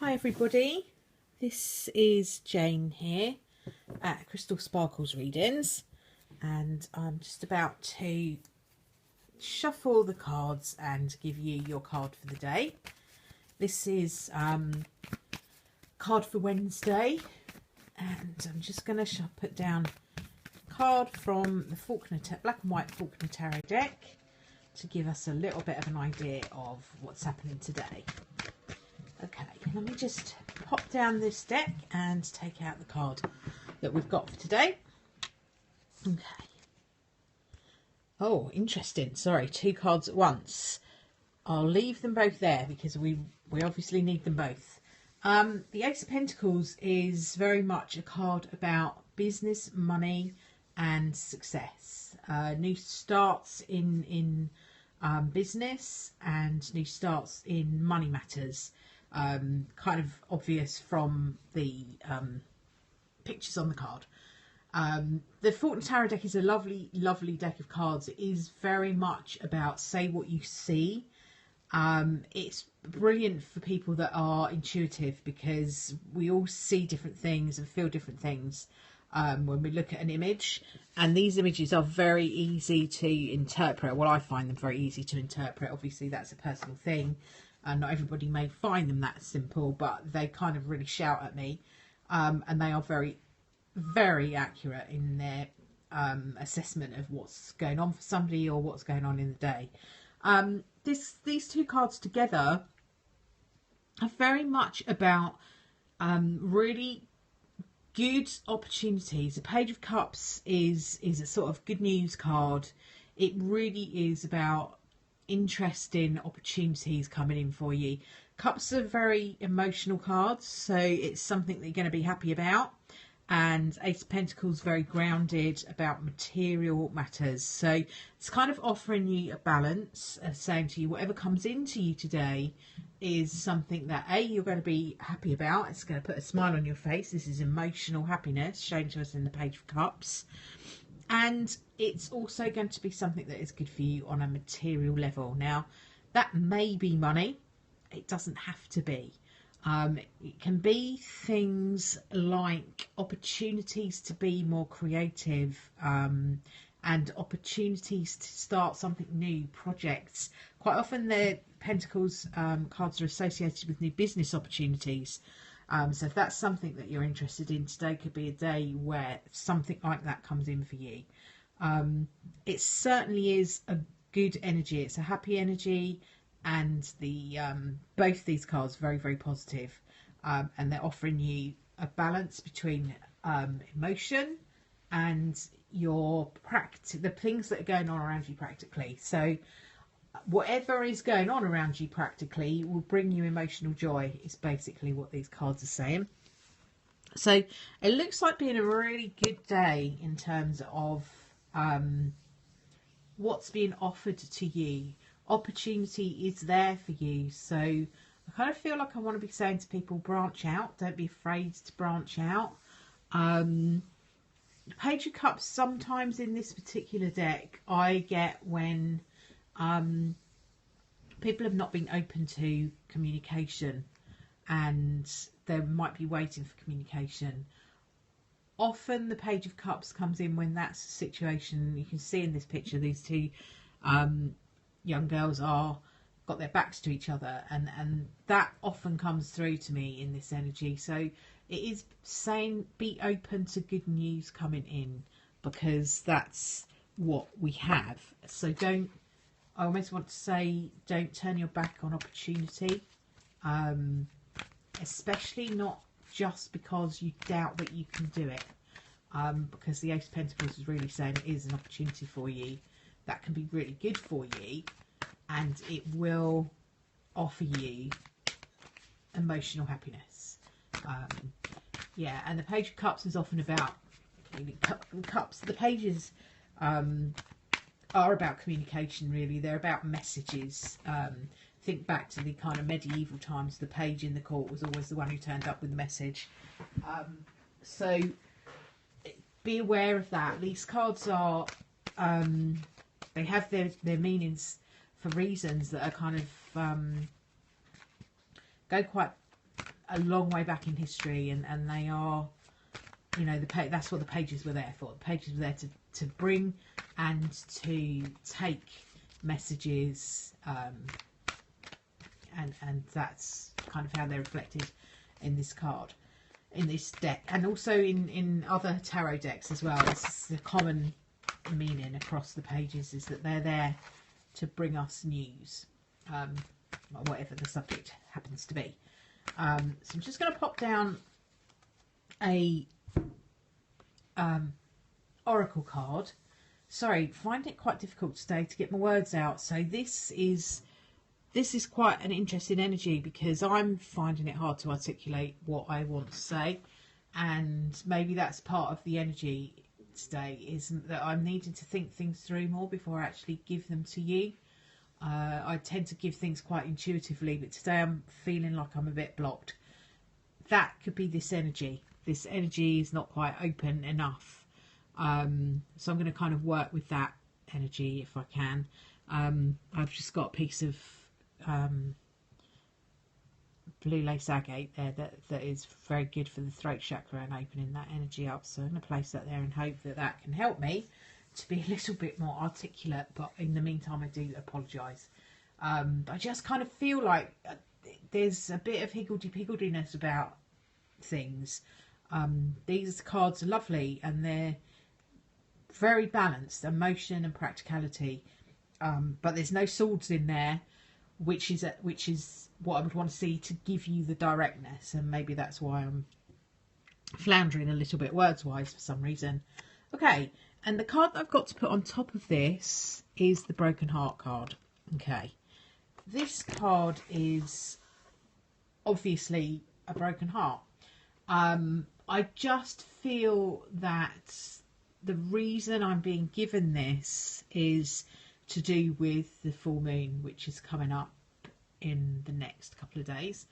Hi everybody, this is Jane here at Crystal Sparkles Readings, and I'm just about to shuffle the cards and give you your card for the day. This is card for Wednesday, and I'm just going to put down a card from the Black and White Faulkner Tarot deck to give us a little bit of an idea of what's happening today. Okay, let me just pop down this deck and take out the card that we've got for today. Okay. Oh, interesting. Sorry, two cards at once. I'll leave them both there because we obviously need them both. The Ace of Pentacles is very much a card about business, money and success. New starts in business and new starts in money matters. Kind of obvious from the pictures on the card. The Faulkner Tarot deck is a lovely deck of cards. It is very much about say what you see. It's brilliant for people that are intuitive because we all see different things and feel different things when we look at an image, and these images are very easy to interpret. Well, I find them very easy to interpret. Obviously that's a personal thing. Not everybody may find them that simple, but they kind of really shout at me, and they are very accurate in their assessment of what's going on for somebody or what's going on in the day. These two cards together are very much about really good opportunities. The Page of Cups is a sort of good news card. It really is about interesting opportunities coming in for you. Cups are very emotional cards, so it's something that you're going to be happy about, and Ace of Pentacles very grounded about material matters, so it's kind of offering you a balance, saying to you whatever comes into you today is something that you're going to be happy about. It's going to put a smile on your face. This is emotional happiness shown to us in the Page of Cups. And it's also going to be something that is good for you on a material level. Now, that may be money. It doesn't have to be. It can be things like opportunities to be more creative and opportunities to start something new, projects. Quite often the Pentacles cards are associated with new business opportunities. So if that's something that you're interested in, today could be a day where something like that comes in for you. It certainly is a good energy. It's a happy energy, and the both these cards are very positive, and they're offering you a balance between emotion and your the things that are going on around you practically. So whatever is going on around you practically will bring you emotional joy, is basically what these cards are saying. So it looks like being a really good day in terms of what's being offered to you. Opportunity is there for you. So I kind of feel like I want to be saying to people, branch out. Don't be afraid to branch out. Page of Cups, sometimes in this particular deck, I get when people have not been open to communication and they might be waiting for communication. Often the Page of Cups comes in when that's the situation. You can see in this picture these two young girls got their backs to each other, and that often comes through to me in this energy. So it is saying be open to good news coming in, because that's what we have. So I almost want to say, don't turn your back on opportunity, especially not just because you doubt that you can do it, because the Ace of Pentacles is really saying it is an opportunity for you that can be really good for you, and it will offer you emotional happiness. Yeah, and the Page of Cups is often about cups. The pages are about communication, really. They're about messages. Think back to the kind of medieval times. The page in the court was always the one who turned up with the message. So be aware of that. These cards are they have their meanings for reasons that are kind of go quite a long way back in history, and they are, you know, that's what the pages were there for. The pages were there to bring and to take messages, and that's kind of how they're reflected in this card, in this deck, and also in other tarot decks as well. This is the common meaning across the pages, is that they're there to bring us news, whatever the subject happens to be. So I'm just going to pop down a oracle card. Sorry, find it quite difficult today to get my words out. So this is quite an interesting energy, because I'm finding it hard to articulate what I want to say, and maybe that's part of the energy today, is that I'm needing to think things through more before I actually give them to you. I tend to give things quite intuitively, but today I'm feeling like I'm a bit blocked. That could be this energy. This energy is not quite open enough. So I'm going to kind of work with that energy if I can. I've just got a piece of blue lace agate there that is very good for the throat chakra and opening that energy up. So I'm going to place that there and hope that that can help me to be a little bit more articulate, but in the meantime I do apologise. I just kind of feel like there's a bit of higgledy-pigglediness about things. These cards are lovely and they're very balanced, emotion and practicality, but there's no swords in there, which is what I would want to see to give you the directness, and maybe that's why I'm floundering a little bit words-wise for some reason. Okay, and the card that I've got to put on top of this is the Broken Heart card. Okay, this card is obviously a broken heart. I just feel that the reason I'm being given this is to do with the full moon, which is coming up in the next couple of days.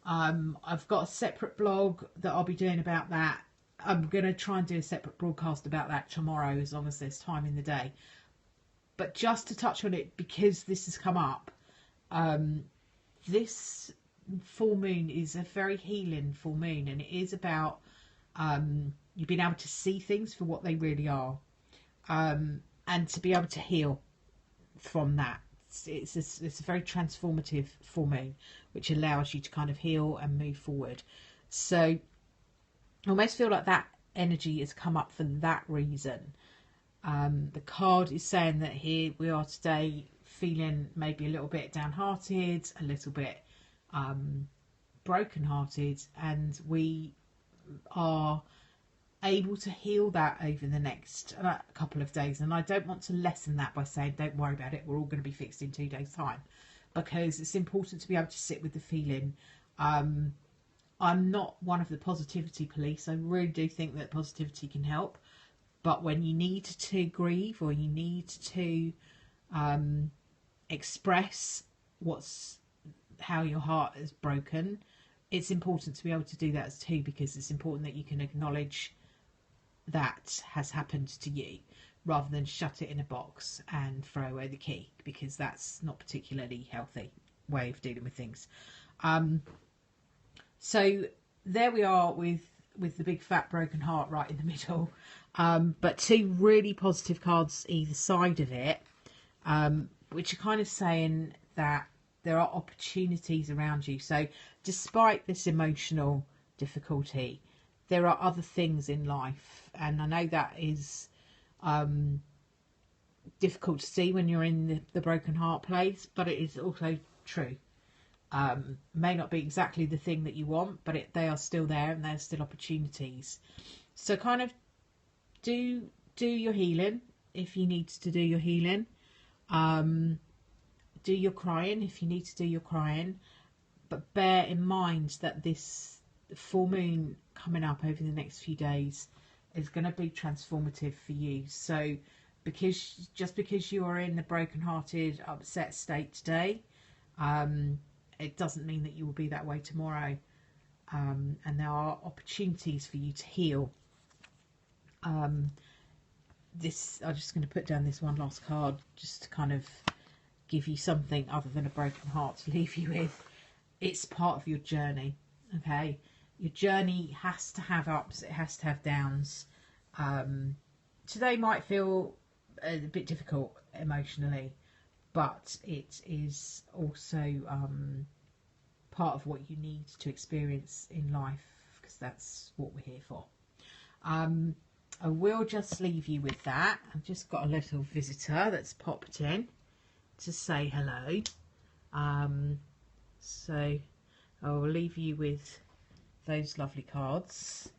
I've got a separate blog that I'll be doing about that. I'm going to try and do a separate broadcast about that tomorrow, as long as there's time in the day. But just to touch on it, because this has come up, this full moon is a very healing full moon, and it is about you being able to see things for what they really are, and to be able to heal from that. It's a very transformative full moon, which allows you to kind of heal and move forward. So I almost feel like that energy has come up for that reason. The card is saying that here we are today feeling maybe a little bit downhearted, a little bit broken-hearted, and we are able to heal that over the next couple of days. And I don't want to lessen that by saying don't worry about it, we're all going to be fixed in 2 days time, because it's important to be able to sit with the feeling. I'm not one of the positivity police. I really do think that positivity can help, but when you need to grieve, or you need to express how your heart is broken, it's important to be able to do that too, because it's important that you can acknowledge that has happened to you, rather than shut it in a box and throw away the key, because that's not particularly healthy way of dealing with things. So there we are with the big fat broken heart right in the middle, but two really positive cards either side of it, which are kind of saying that there are opportunities around you. So despite this emotional difficulty, there are other things in life, and I know that is difficult to see when you're in the broken heart place, but it is also true. May not be exactly the thing that you want, but they are still there, and there's still opportunities. So kind of do your healing if you need to do your healing. Do your crying if you need to do your crying, but bear in mind that this full moon coming up over the next few days is going to be transformative for you. So just because you are in the broken-hearted, upset state today, it doesn't mean that you will be that way tomorrow, and there are opportunities for you to heal. I'm just going to put down this one last card just to kind of give you something other than a broken heart to leave you with. It's part of your journey, Okay, your journey has to have ups, it has to have downs. Today might feel a bit difficult emotionally, but it is also part of what you need to experience in life, because that's what we're here for. I will just leave you with that. I've just got a little visitor that's popped in to say hello. So I'll leave you with those lovely cards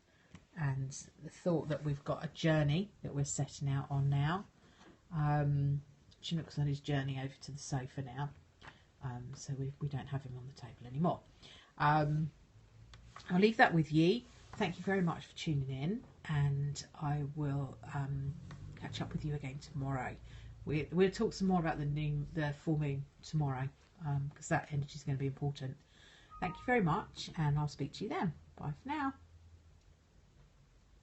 and the thought that we've got a journey that we're setting out on now. Chinook's on his journey over to the sofa now, so we don't have him on the table anymore. I'll leave that with you. Thank you very much for tuning in, and I will catch up with you again tomorrow. We'll talk some more about the full moon tomorrow, because that energy is going to be important. Thank you very much, and I'll speak to you then. Bye for now.